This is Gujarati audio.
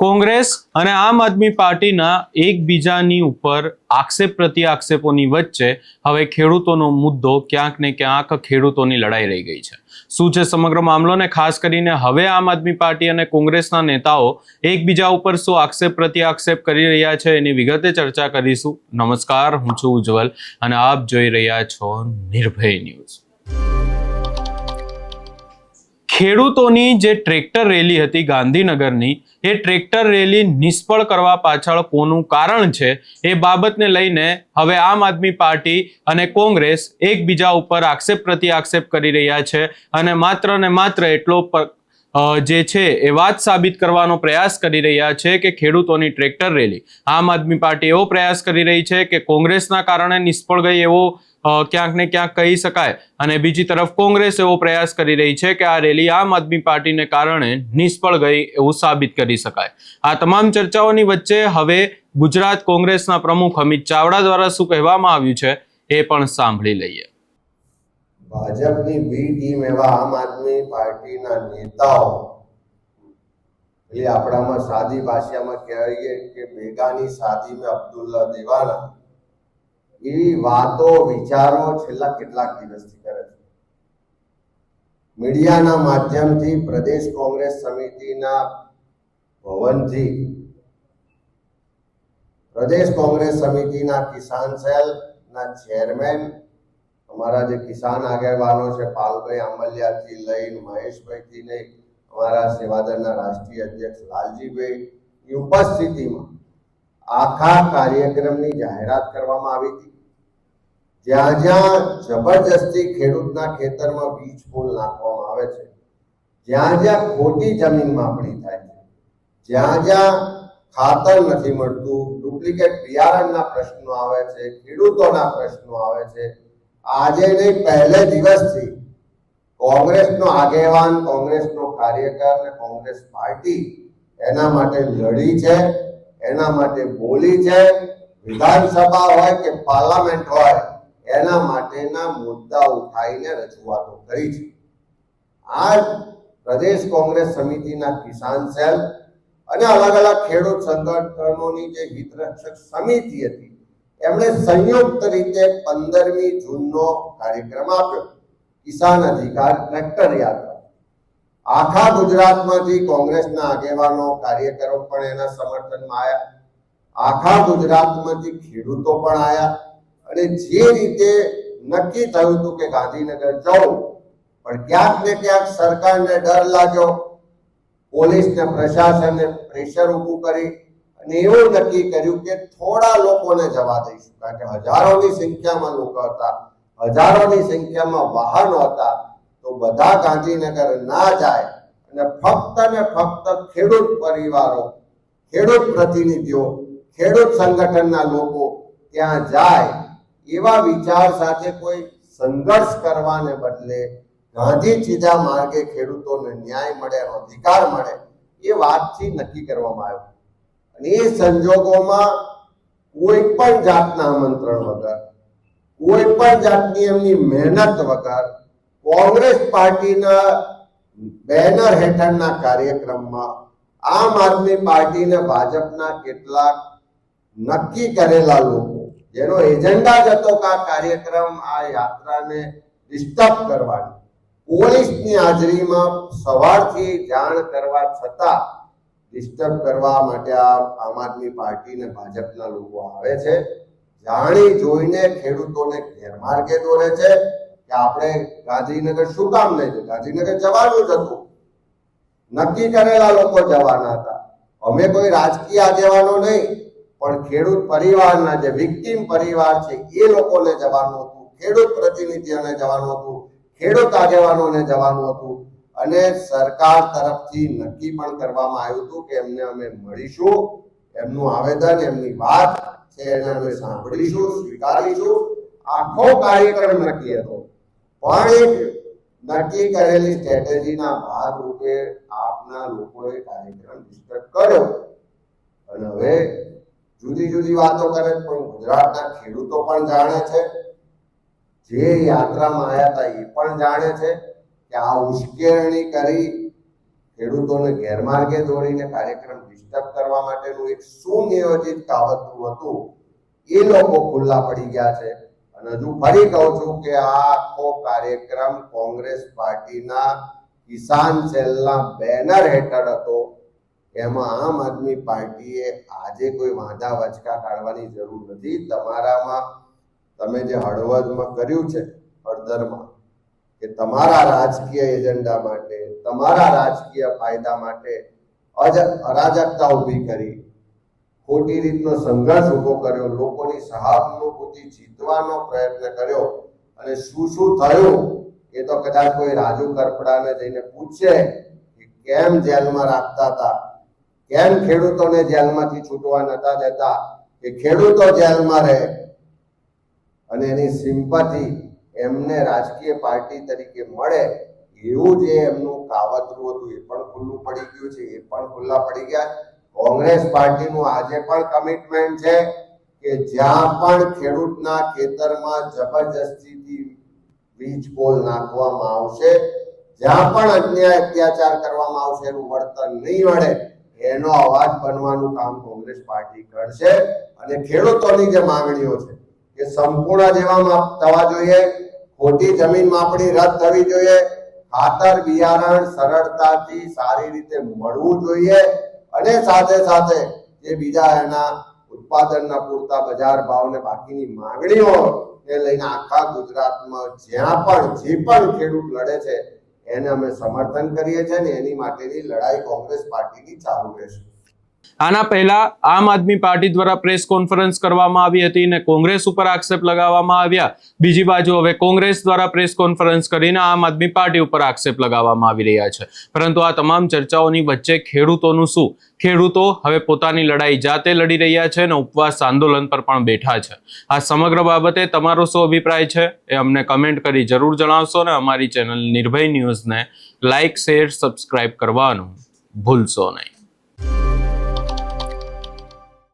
કોંગ્રેસ અને આમ આદમી પાર્ટીના એકબીજાની ઉપર આક્ષેપ પ્રતિ આક્ષેપોની વચ્ચે હવે ખેડૂતોનો મુદ્દો ક્યાંક ને ક્યાંક ખેડૂતોની લડાઈ રહી ગઈ છે. શું છે સમગ્ર મામલો ને ખાસ કરીને હવે આમ આદમી પાર્ટી અને કોંગ્રેસના નેતાઓ એકબીજા ઉપર શું આક્ષેપ પ્રતિ આક્ષેપ કરી રહ્યા છે એની વિગતે ચર્ચા કરીશું. નમસ્કાર, હું છું ઉજ્જવલ અને આપ જોઈ રહ્યા છો નિર્ભય ન્યૂઝ. ખેડૂતોની જે ટ્રેક્ટર રેલી હતી ગાંધીનગરની, એ ટ્રેક્ટર રેલી નિષ્ફળ કરવા પાછળ કોનું કારણ છે એ બાબતને લઈને હવે આમ આદમી પાર્ટી અને કોંગ્રેસ એકબીજા ઉપર આક્ષેપ પ્રતિ આક્ષેપ કરી રહ્યા છે અને માત્ર ને માત્ર એટલો જે છે એ વાત સાબિત કરવાનો પ્રયાસ કરી રહ્યા છે કે ખેડૂતોની ટ્રેક્ટર રેલી આમ આદમી પાર્ટી એવો પ્રયાસ કરી રહી છે કે કોંગ્રેસના કારણે નિષ્ફળ ગઈ એવો ક્યાંક ને ક્યાંક કહી શકાય, અને બીજી તરફ કોંગ્રેસ એવો પ્રયાસ કરી રહી છે કે આ રેલી આમ આદમી પાર્ટીને કારણે નિષ્ફળ ગઈ એવું સાબિત કરી શકાય. આ તમામ ચર્ચાઓની વચ્ચે હવે ગુજરાત કોંગ્રેસના પ્રમુખ અમિત ચાવડા દ્વારા શું કહેવામાં આવ્યું છે એ પણ સાંભળી લઈએ. ભાજપની બી ટીમ એવા આમ આદમી પાર્ટીના નેતાઓ, એટલે આપણામાં સાદી ભાષામાં કહીએ કે બેગાની શાદી મેં અબ્દુલ્લા દીવાના, એવી વાતો વિચારો છેલ્લા કેટલાક દિવસથી કરે છે. મીડિયાના માધ્યમથી પ્રદેશ કોંગ્રેસ સમિતિના ભવનથી પ્રદેશ કોંગ્રેસ સમિતિના કિસાન સેલના ચેરમેન, અમારા જે કિસાન આગેવાનો છે પાલભાઈ આંબલિયાથી લઈને મહેશભાઈથી લઈને અમારા સેવાદળના રાષ્ટ્રીય અધ્યક્ષ લાલજીભાઈ ની ઉપસ્થિતિમાં આખા કાર્યક્રમની જાહેરાત કરવામાં આવી હતી. જ્યાં જ્યાં જબરજસ્તી ખેડૂતના ખેતરમાં બીજ ફૂલ નાખવામાં આવે છે, જ્યાં જ્યાં ખોટી જમીન માપણી થાય છે, જ્યાં જ્યાં ખાતર નથી મળતું, ડુપ્લિકેટ બિયારણના પ્રશ્નો આવે છે, ખેડૂતોના પ્રશ્નો આવે છે, આજે નહીં પહેલે દિવસથી કોંગ્રેસનો આગેવાન, કોંગ્રેસનો કાર્યકર અને કોંગ્રેસ પાર્ટી એના માટે લડી છે, એના માટે બોલી છે. વિધાનસભા હોય કે પાર્લામેન્ટ હોય, એના માટેના મુદ્દા ઉઠાવીને રજૂઆતો કરી છે. આ પ્રદેશ કોંગ્રેસ સમિતિના કિસાન સેલ અને અલગ અલગ ખેડૂત સંગઠનોની જે હિતરક્ષક સમિતિ હતી, એમણે સંયુક્ત રીતે 15મી જૂનનો કાર્યક્રમ આપ્યો, કિસાન અધિકાર ટ્રેક્ટર યાત્રા. આખા ગુજરાતમાંથી કોંગ્રેસના આગેવાનો, કાર્યકરો પણ એના સમર્થનમાં આવ્યા, આખા ગુજરાતમાંથી ખેડૂતો પણ આવ્યા. અને જે રીતે નક્કી થયું હતું કે ગાંધીનગર જવું, પણ ક્યાંક ને ક્યાંક સરકારને ડર લાગ્યો, પોલીસને પ્રશાસને પ્રેશર ઊભું કરી અને એવું નક્કી કર્યું કે થોડા લોકોને જવા દઈશું, કારણ કે હજારોની સંખ્યામાં લોકો હતા, હજારોની સંખ્યામાં વાહનો હતા, તો બધા ગાંધીનગર ના જાય અને ફક્ત ને ફક્ત ખેડૂત પરિવારો, ખેડૂત પ્રતિનિધિઓ, ખેડૂત સંગઠનના લોકો ત્યાં જાય એવા વિચાર સાથે કોઈ સંઘર્ષ કરવાને બદલે ગાંધી સીધા માર્ગે ખેડૂતોને ન્યાય મળે, અધિકાર મળે, એ વાતથી નક્કી કરવામાં આવ્યું. અને એ સંજોગોમાં કોઈ પણ જાતના આમંત્રણ વગર, કોઈ પણ જાતની એમની મહેનત વગર કોંગ્રેસ પાર્ટીના બેનર હેઠળના કાર્યક્રમમાં આમ આદમી પાર્ટીને ભાજપના કેટલાક નક્કી કરેલા લોકો, જેનો એજન્ડા જ હતો કે આ કાર્યક્રમ, આ યાત્રાને ડિસ્ટર્બ કરવાની, પોલીસની હાજરીમાં સવારથી જાણ કરવા છતાં ડિસ્ટર્બ કરવા માટે આમ આદમી પાર્ટી ને ભાજપના લોકો આવે છે. જાણી જોઈને ખેડૂતોને ગેરમાર્ગે દોરે છે કે આપણે ગાંધીનગર શું કામ નહીં જવું, ગાંધીનગર જવાનું જ હતું, નક્કી કરેલા લોકો જવાના હતા. અમે કોઈ રાજકીય આગેવાનો નહીં, પણ ખેડૂત પરિવારના જે વિક્ટીમ પરિવાર છે એ લોકોને જવાનું હતું, ખેડૂત પ્રતિનિધિઓને જવાનું હતું, ખેડૂત આગેવાનોને જવાનું હતું. અને સરકાર તરફથી નક્કી પણ કરવામાં આવ્યું હતું કે એમને અમે મળીશું, એમનું આવેદન, એમની વાત છે એને અમે સાંભળીશું, સ્વીકારીશું. આખો કાર્યક્રમ નક્કી હતો, પણ એક નક્કી કરેલી સ્ટ્રેટેજીના ભાગરૂપે આપના લોકોએ કાર્યક્રમ ડિસ્ટર્બ કર્યો. અને હવે જુદી જુદી વાતો કરે, પણ ગુજરાતના ખેડૂતો પણ જાણે છે, જે યાત્રામાં આવ્યા હતા એ પણ જાણે છે કે આ ઉશ્કેરણી કરી ખેડૂતોને ગેરમાર્ગે દોરીને કાર્યક્રમ ડિસ્ટર્બ કરવા માટેનું એક સુનિયોજિત કાવતરું હતું, એ લોકો ખુલ્લા પડી ગયા છે. અને હજુ ફરી કહું છું કે આ આખો કાર્યક્રમ કોંગ્રેસ પાર્ટીના કિસાન સેલના બેનર હેઠળ હતો. એમાં આમ આદમી પાર્ટીએ આજે કોઈ વાંધા વચકા કાઢવાની જરૂર નથી. તમારામાં તમે જે હળવદમાં કર્યું છે, હળદરમાં, કે તમારા રાજકીય એજન્ડા માટે, તમારા રાજકીય ફાયદા માટે અરાજકતા ઊભી કરી, ખોટી રીતનો સંઘર્ષ ઊભો કર્યો, લોકોની સહાનુભૂતિ જીતવાનો પ્રયત્ન કર્યો, અને શું શું થયું એ તો કદાચ કોઈ રાજુ કરપડાને જઈને પૂછે કે કેમ જેલમાં રાખતા હતા, કેમ ખેડૂતોને જેલમાંથી છૂટવા નતા દેતા, કે ખેડૂતો જેલમાં રહે, અને એની સિમ્પથી એમને રાજકીય પાર્ટી તરીકે મળે, એવું જે એમનું કાવતરું હતું એ પણ ખુલ્લું પડી ગયું છે. એ પણ ખુલ્લા પડી ગયા. કોંગ્રેસ પાર્ટીનું આજે પણ કમિટમેન્ટ છે કે જ્યાં પણ ખેડૂતના ખેતરમાં જબરજસ્તીથી વીજ પોલ નાખવામાં આવશે, જ્યાં પણ અન્યાય અત્યાચાર કરવામાં આવશે, એનું વળતર નહીં મળે, એનો અવાજ બનવાનું કામ કોંગ્રેસ પાર્ટી કરશે. અને ખેડૂતોની જે માંગણીઓ છે કે સંપૂર્ણ જેવા થવા જોઈએ, ખોટી જમીન માપણી રદ થવી જોઈએ, ખાતર બિયારણ સરળતાથી સારી રીતે મળવું જોઈએ, અને સાથે સાથે જે બીજા એના ઉત્પાદનના પૂરતા બજાર ભાવને બાકીની માંગણીઓ ને લઈને આખા ગુજરાતમાં જ્યાં પણ જે પણ ખેડૂત લડે છે એને અમે સમર્થન કરીએ છીએ, ને એની માટેની લડાઈ કોંગ્રેસ પાર્ટીની ચાલુ રહેશે. આના પહેલા આમ આદમી પાર્ટી દ્વારા પ્રેસ કોન્ફરન્સ કરવામાં આવી હતી અને કોંગ્રેસ ઉપર આક્ષેપ લગાવવામાં આવ્યા. બીજી બાજુ હવે કોંગ્રેસ દ્વારા પ્રેસ કોન્ફરન્સ કરીને આમ આદમી પાર્ટી ઉપર આક્ષેપ લગાવવામાં આવી રહ્યા છે. પરંતુ આ તમામ ચર્ચાઓની વચ્ચે ખેડૂતોનું શું? ખેડૂતો હવે પોતાની લડાઈ જાતે લડી રહ્યા છે અને ઉપવાસ આંદોલન પર પણ બેઠા છે. આ સમગ્ર બાબતે તમારો શું અભિપ્રાય છે એ અમને કમેન્ટ કરી જરૂર જણાવશો, અને અમારી ચેનલ નિર્ભય ન્યૂઝને લાઇક, શેર, સબસ્ક્રાઇબ કરવાનું ભૂલશો નહીં.